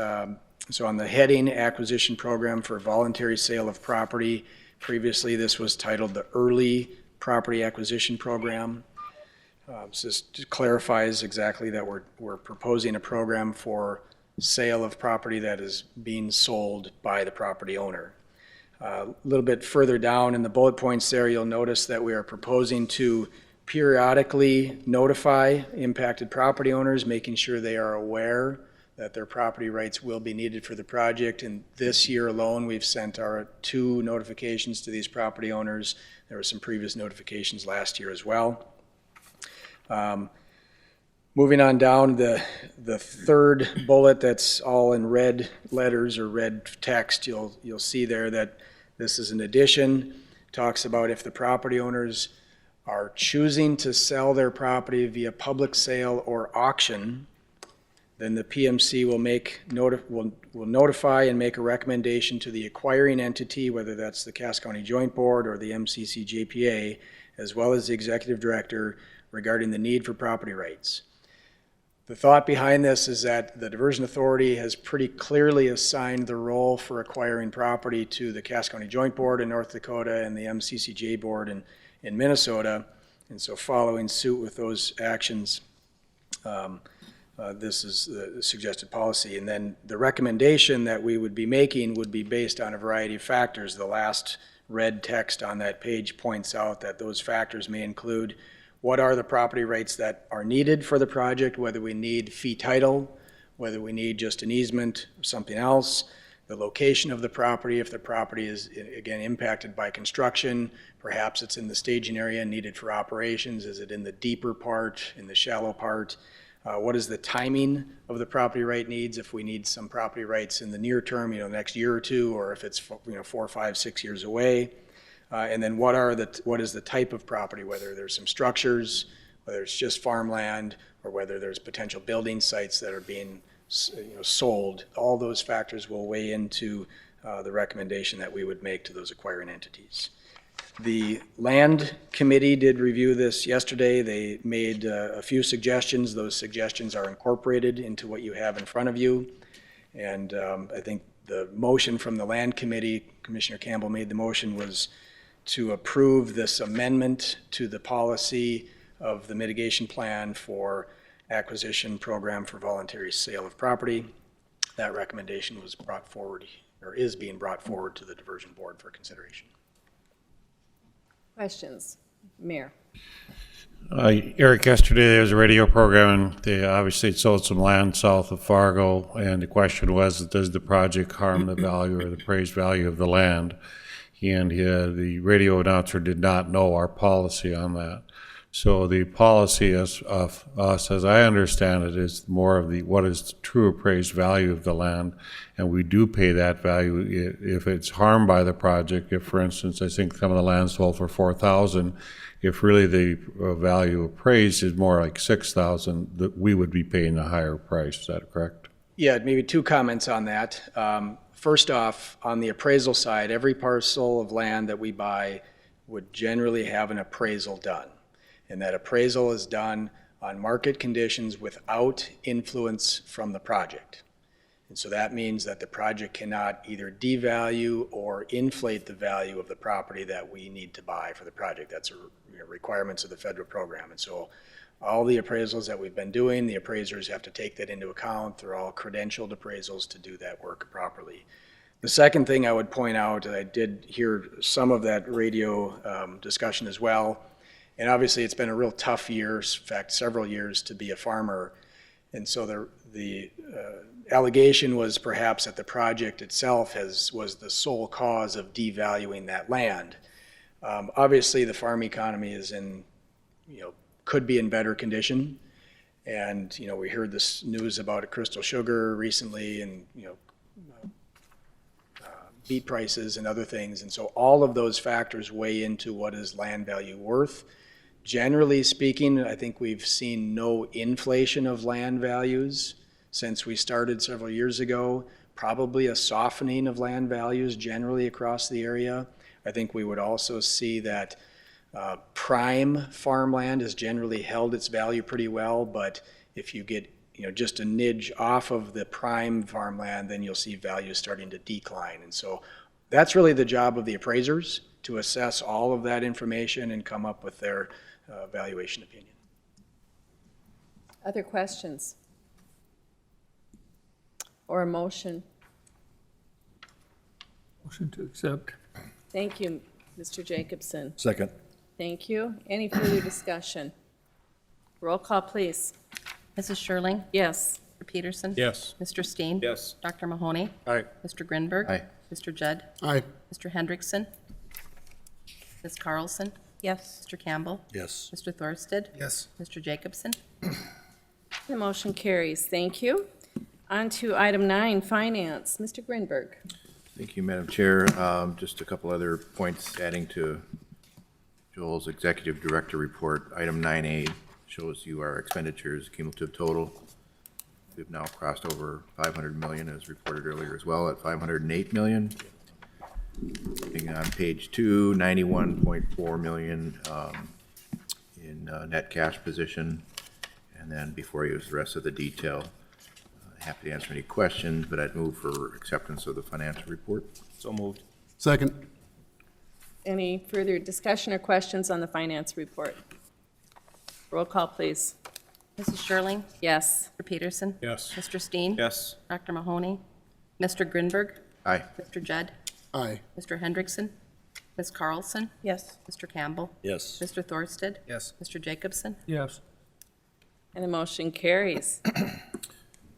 So on the heading, acquisition program for voluntary sale of property, previously this was titled the early property acquisition program. So this just clarifies exactly that we're proposing a program for sale of property that is being sold by the property owner. A little bit further down in the bullet points there, you'll notice that we are proposing to periodically notify impacted property owners, making sure they are aware that their property rights will be needed for the project. And this year alone, we've sent our 2 notifications to these property owners. There were some previous notifications last year as well. Moving on down, the third bullet that's all in red letters or red text, you'll see there that this is an addition. Talks about if the property owners are choosing to sell their property via public sale or auction, then the PMC will notify and make a recommendation to the acquiring entity, whether that's the Cass County Joint Board or the MCCJPA, as well as the executive director, regarding the need for property rights. The thought behind this is that the Diversion Authority has pretty clearly assigned the role for acquiring property to the Cass County Joint Board in North Dakota and the MCCJ Board in Minnesota. And so following suit with those actions, this is the suggested policy. And then the recommendation that we would be making would be based on a variety of factors. The last red text on that page points out that those factors may include what are the property rights that are needed for the project, whether we need fee title, whether we need just an easement or something else, the location of the property, if the property is, again, impacted by construction, perhaps it's in the staging area needed for operations, is it in the deeper part, in the shallow part, what is the timing of the property right needs, if we need some property rights in the near term, next year or 2, or if it's 4, 5, 6 years away. And then what is the type of property, whether there's some structures, whether it's just farmland, or whether there's potential building sites that are being sold. All those factors will weigh into the recommendation that we would make to those acquiring entities. The Land Committee did review this yesterday. They made a few suggestions. Those suggestions are incorporated into what you have in front of you. And I think the motion from the Land Committee, Commissioner Campbell made the motion, was to approve this amendment to the policy of the mitigation plan for acquisition program for voluntary sale of property. That recommendation was brought forward, or is being brought forward, to the Diversion Board for consideration. Questions? Mayor? Eric, yesterday there was a radio program, and they obviously sold some land south of Fargo, and the question was, does the project harm the value or the appraised value of the land? And the radio announcer did not know our policy on that. So the policy of us, as I understand it, is more of what is the true appraised value of the land, and we do pay that value if it's harmed by the project. If, for instance, I think some of the land sold for $4,000, if really the value appraised is more like $6,000, that we would be paying a higher price. Is that correct? Yeah, maybe 2 comments on that. First off, on the appraisal side, every parcel of land that we buy would generally have an appraisal done. And that appraisal is done on market conditions without influence from the project. And so that means that the project cannot either devalue or inflate the value of the property that we need to buy for the project. That's requirements of the federal program. And so all the appraisals that we've been doing, the appraisers have to take that into account. They're all credentialed appraisals to do that work properly. The second thing I would point out, and I did hear some of that radio discussion as well, and obviously it's been a real tough year, in fact several years, to be a farmer. And so the allegation was perhaps that the project itself was the sole cause of devaluing that land. Obviously, the farm economy is could be in better condition. And, we heard this news about Crystal Sugar recently and, beet prices and other things. And so all of those factors weigh into what is land value worth. Generally speaking, I think we've seen no inflation of land values since we started several years ago, probably a softening of land values generally across the area. I think we would also see that prime farmland has generally held its value pretty well, but if you get just a nidge off of the prime farmland, then you'll see values starting to decline. And so that's really the job of the appraisers, to assess all of that information and come up with their valuation opinion. Other questions? Or a motion? Motion to accept. Thank you, Mr. Jacobson. Second. Thank you. Any further discussion? Roll call, please. Mrs. Scherling, Yes. Mr. Peterson. Yes. Mr. Steen. Yes. Dr. Mahoney. Aye. Mr. Grindberg. Aye. Mr. Judd. Aye. Mr. Hendrickson. Ms. Carlson. Yes. Mr. Campbell. Yes. Mr. Thorsted. Yes. Mr. Jacobson. The motion carries. Thank you. On to item 9, finance. Mr. Grindberg. Thank you, Madam Chair. Just a couple other points adding to Joel's Executive Director report. Item 9A shows you our expenditures cumulative total. We've now crossed over 500 million, as reported earlier as well, at 508 million. Looking on page 2, 91.4 million in net cash position. And then before you is the rest of the detail. Happy to answer any questions, but I'd move for acceptance of the financial report. So moved. Second. Any further discussion or questions on the finance report? Roll call, please. Mrs. Scherling, Yes. Mr. Peterson. Yes. Mr. Steen. Yes. Dr. Mahoney. Mr. Grindberg. Aye. Mr. Judd. Aye. Mr. Hendrickson. Ms. Carlson. Yes. Mr. Campbell. Yes. Mr. Thorsted. Yes. Mr. Jacobson. Yes. And the motion carries.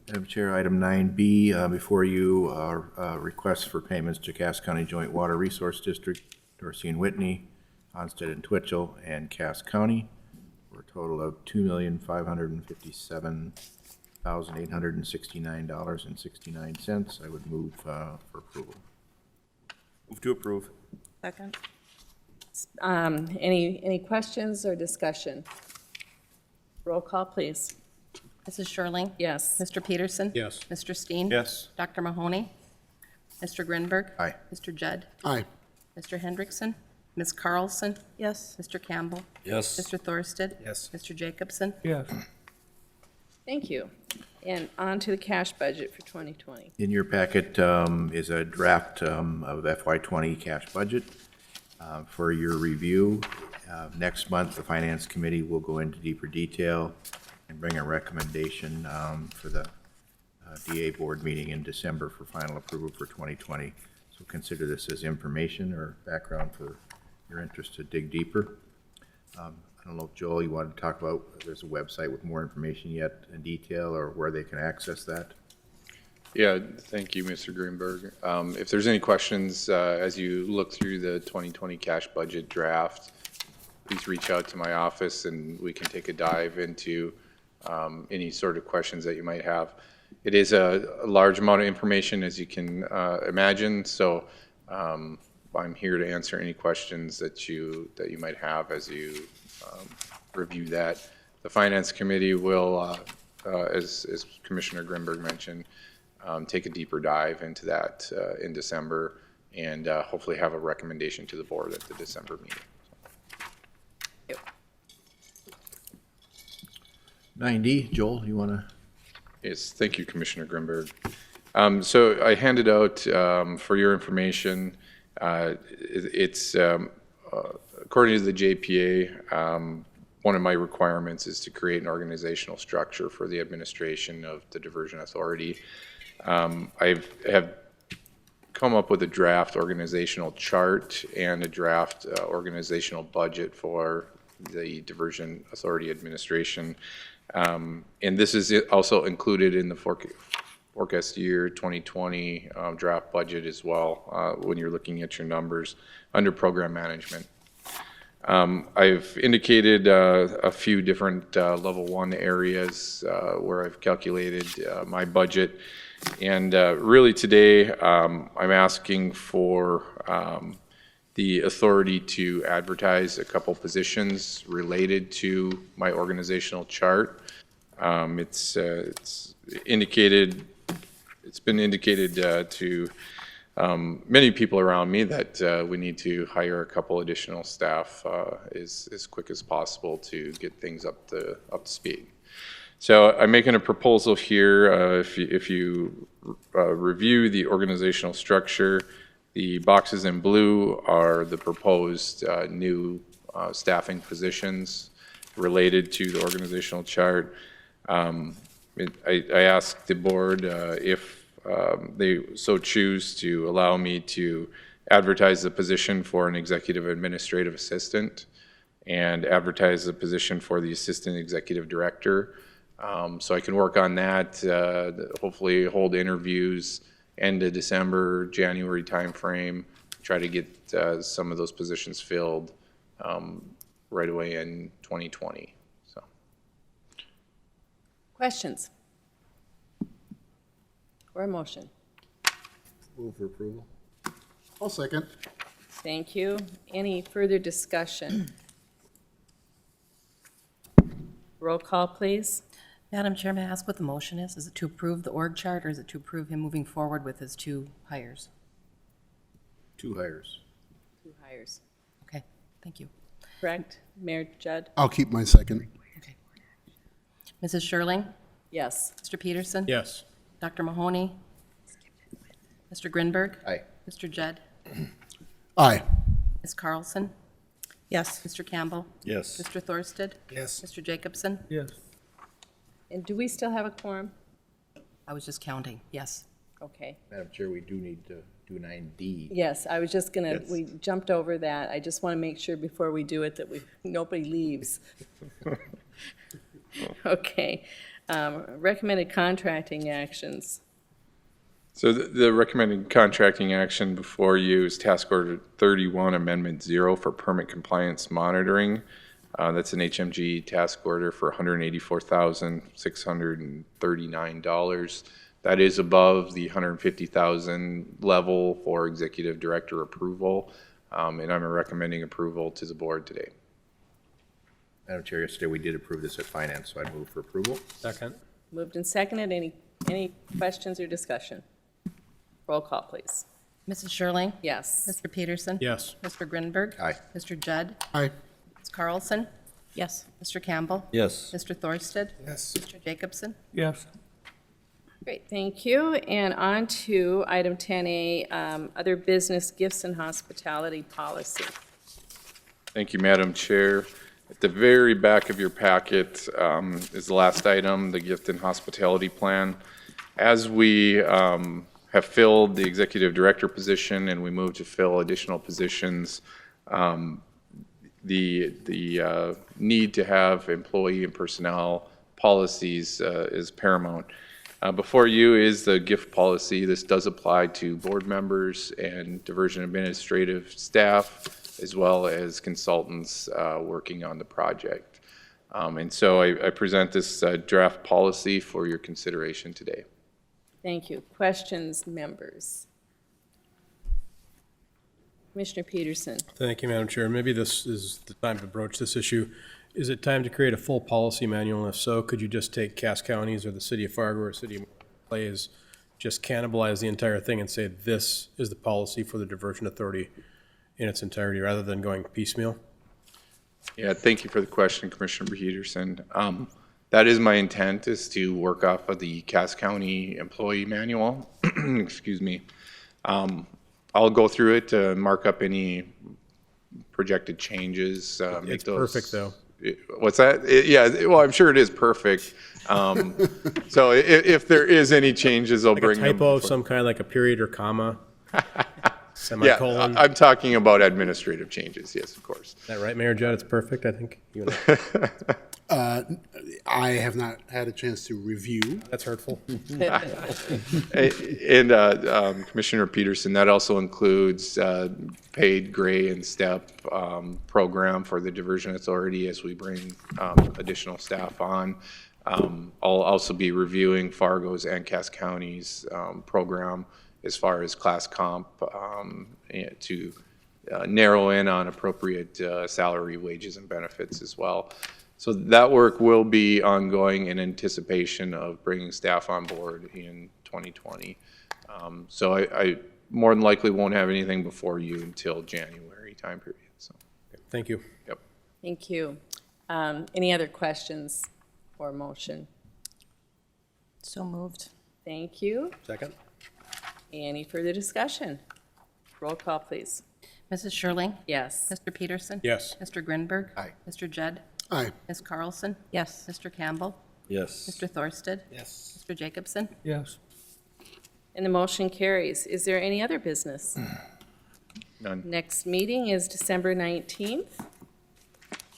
Madam Chair, item 9B, before you are requests for payments to Cass County Joint Water Resource District, Dorsey and Whitney, Onstead and Twitchell, and Cass County, for a total of $2,557,869.69. I would move for approval. Move to approve. Second. Any questions or discussion? Roll call, please. Mrs. Scherling. Yes. Mr. Peterson. Yes. Mr. Steen. Yes. Dr. Mahoney. Mr. Grindberg. Aye. Mr. Judd. Aye. Mr. Hendrickson. Ms. Carlson. Yes. Mr. Campbell. Yes. Mr. Thorsted. Yes. Mr. Jacobson. Yes. Thank you. And on to the cash budget for 2020. In your packet is a draft of FY20 cash budget for your review. Next month, the Finance Committee will go into deeper detail and bring a recommendation for the DA Board meeting in December for final approval for 2020. So consider this as information or background for your interest to dig deeper. I don't know if, Joel, you want to talk about, there's a website with more information yet in detail or where they can access that? Yeah, thank you, Mr. Greenberg. If there's any questions as you look through the 2020 cash budget draft, please reach out to my office and we can take a dive into any sort of questions that you might have. It is a large amount of information, as you can imagine, so I'm here to answer any questions that you might have as you review that. The Finance Committee will, as Commissioner Grindberg mentioned, take a deeper dive into that in December and hopefully have a recommendation to the board at the December meeting. 9D, Joel, you want to? Yes, thank you, Commissioner Grindberg. So I handed out for your information, it's according to the JPA, one of my requirements is to create an organizational structure for the administration of the Diversion Authority. I have come up with a draft organizational chart and a draft organizational budget for the Diversion Authority administration. And this is also included in the forecast year 2020 draft budget as well when you're looking at your numbers under program management. I've indicated a few different level 1 areas where I've calculated my budget. And really today, I'm asking for the authority to advertise a couple positions related to my organizational chart. It's been indicated to many people around me that we need to hire a couple additional staff as quick as possible to get things up to speed. So I'm making a proposal here. If you review the organizational structure, the boxes in blue are the proposed new staffing positions related to the organizational chart. I asked the board if they so choose to allow me to advertise the position for an executive administrative assistant and advertise the position for the assistant executive director. So I can work on that, hopefully hold interviews end of December, January timeframe, try to get some of those positions filled right away in 2020. So. Questions? Or a motion? Move for approval. I'll second. Thank you. Any further discussion? Roll call, please. Madam Chair, may I ask what the motion is? Is it to approve the org chart, or is it to approve him moving forward with his 2 hires? 2 hires. 2 hires. Okay, thank you. Correct? Mayor Judd? I'll keep my second. Okay. Mrs. Scherling? Yes. Mr. Peterson? Yes. Dr. Mahoney? Mr. Grindberg? Aye. Mr. Judd? Aye. Ms. Carlson? Yes. Mr. Campbell? Yes. Mr. Thorsted? Yes. Mr. Jacobson? Yes. And do we still have a quorum? I was just counting, yes. Okay. Madam Chair, we do need to do 9D. Yes, I was just gonna, Yes. we jumped over that. I just want to make sure before we do it that nobody leaves. Okay. Recommended contracting actions. So the recommended contracting action before you is Task Order 31, Amendment 0 for permit compliance monitoring. That's an HMG task order for $184,639. That is above the $150,000 level for executive director approval, and I'm recommending approval to the board today. Madam Chair, yesterday we did approve this at Finance, so I move for approval. Second. Moved and seconded. Any questions or discussion? Roll call, please. Mrs. Scherling? Yes. Mr. Peterson? Yes. Mr. Grindberg? Aye. Mr. Judd? Aye. Ms. Carlson? Yes. Mr. Campbell? Yes. Mr. Thorsted? Yes. Mr. Jacobson? Yes. Great, thank you. And on to item 10A, other business gifts and hospitality policy. Thank you, Madam Chair. At the very back of your packet is the last item, the gift and hospitality plan. As we have filled the executive director position and we move to fill additional positions, the need to have employee and personnel policies is paramount. Before you is the gift policy. This does apply to board members and diversion administrative staff, as well as consultants working on the project. And so I present this draft policy for your consideration today. Thank you. Questions, members? Commissioner Peterson. Thank you, Madam Chair. Maybe this is the time to broach this issue. Is it time to create a full policy manual? And if so, could you just take Cass County's or the City of Fargo or City of Clay's, just cannibalize the entire thing and say this is the policy for the Diversion Authority in its entirety, rather than going piecemeal? Yeah, thank you for the question, Commissioner Peterson. That is my intent, is to work off of the Cass County Employee Manual. Excuse me. I'll go through it, mark up any projected changes. Make It's those, perfect, though. What's that? Yeah, well, I'm sure it is perfect. So if there is any changes, I'll Like bring a them. typo of some kind, like a period or comma? Semicolon. I'm talking about administrative changes, yes, of course. Is that right, Mayor Judd? It's perfect, I think. You and I- I have not had a chance to review. That's hurtful. And Commissioner Peterson, that also includes paid gray and step program for the Diversion Authority as we bring additional staff on. I'll also be reviewing Fargo's and Cass County's program as far as class comp to narrow in on appropriate salary, wages, and benefits as well. So that work will be ongoing in anticipation of bringing staff on board in 2020. So I more than likely won't have anything before you until January time period. So, Thank you. yep. Thank you. Any other questions or motion? So moved. Thank you. Second? Any further discussion? Roll call, please. Mrs. Scherling? Yes. Mr. Peterson? Yes. Mr. Grindberg? Aye. Mr. Judd? Aye. Ms. Carlson? Yes. Mr. Campbell? Yes. Mr. Thorsted? Yes. Mr. Jacobson? Yes. And the motion carries. Is there any other business? None. Next meeting is December 19th,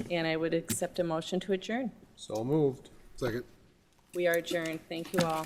and I would accept a motion to adjourn. So moved. Second. We are adjourned. Thank you all.